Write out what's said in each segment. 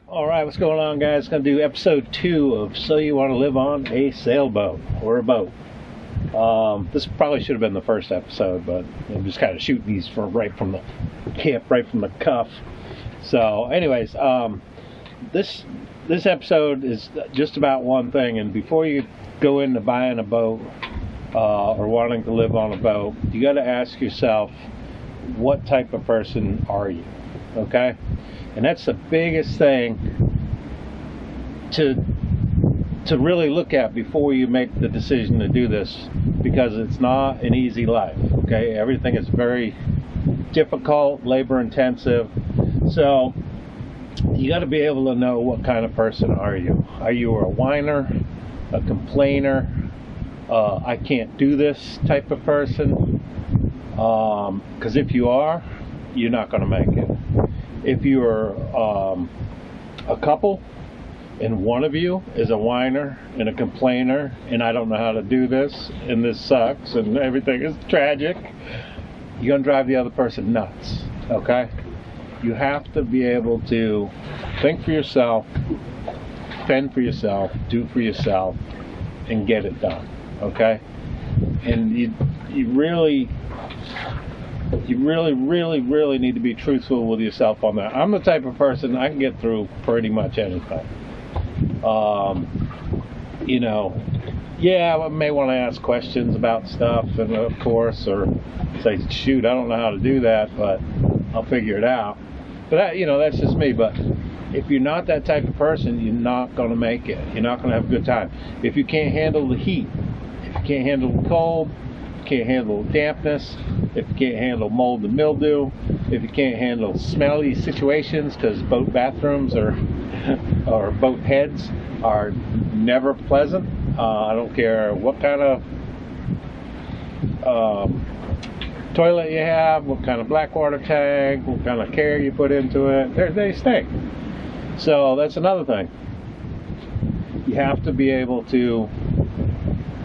Alright, what's going on, guys? Going to do episode 2 of So You Want to Live on a Sailboat or a Boat. This probably should have been the first episode, but I'm just kind of shooting these right from the hip, right from the cuff. So anyways, this episode is just about one thing, and before you go into buying a boat or wanting to live on a boat, you got to ask yourself, what type of person are you? Okay? And that's the biggest thing to really look at before you make the decision to do this, because it's not an easy life. Okay, everything is very difficult, labor intensive. So you got to be able to know what kind of person are you. Are you a whiner, a complainer, I can't do this type of person? Because if you are, you're not going to make it. If you're a couple and one of you is a whiner and a complainer and I don't know how to do this and this sucks and everything is tragic, you're going to drive the other person nuts. Okay? You have to be able to think for yourself, fend for yourself, do for yourself, and get it done. Okay? And you really need to be truthful with yourself on that. I'm the type of person, I can get through pretty much anything. You know, yeah, I may want to ask questions about stuff, and of course, or say, shoot, I don't know how to do that, but I'll figure it out. But that, you know, that's just me. But if you're not that type of person, you're not going to make it. You're not going to have a good time. If you can't handle the heat, if you can't handle the cold, can't handle dampness, if you can't handle mold and mildew, if you can't handle smelly situations, because boat bathrooms or boat heads are never pleasant. I don't care what kind of toilet you have, what kind of black water tank, what kind of care you put into it, they stink. So that's another thing. You have to be able to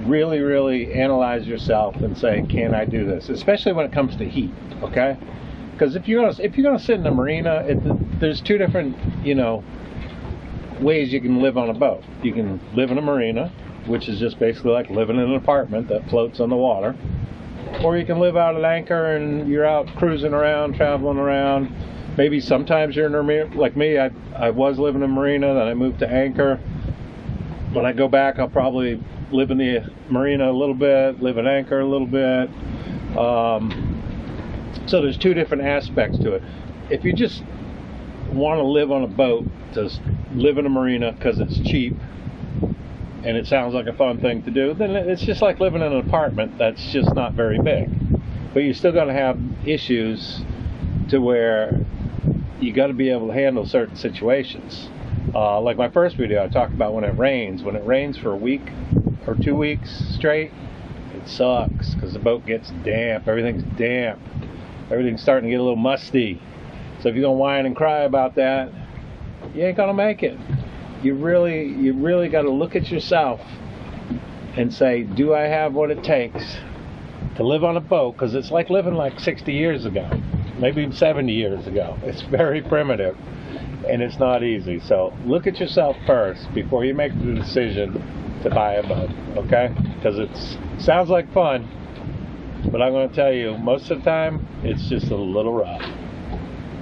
really analyze yourself and say, can I do this? Especially when it comes to heat, okay? Because if you're gonna sit in a marina, there's two different, you know, ways you can live on a boat. You can live in a marina, which is just basically like living in an apartment that floats on the water, or you can live out at anchor and you're out cruising around, traveling around. Maybe sometimes you're in a marina, like me. I was living in a marina, then I moved to anchor. When I go back, I'll probably live in the marina a little bit, live at anchor a little bit. So there's two different aspects to it. If you just want to live on a boat, to live in a marina because it's cheap and it sounds like a fun thing to do, then it's just like living in an apartment that's just not very big. But you're still going to have issues to where you got to be able to handle certain situations. Like my first video, I talked about when it rains. When it rains for a week or 2 weeks straight, it sucks because the boat gets damp. Everything's damp. Everything's starting to get a little musty. So if you're gonna whine and cry about that, you ain't gonna make it. You really got to look at yourself and say, do I have what it takes to live on a boat? Because it's like living like 60 years ago, maybe 70 years ago. It's very primitive and it's not easy. So look at yourself first before you make the decision to buy a boat, okay? Because it sounds like fun, but I'm going to tell you, most of the time, it's just a little rough.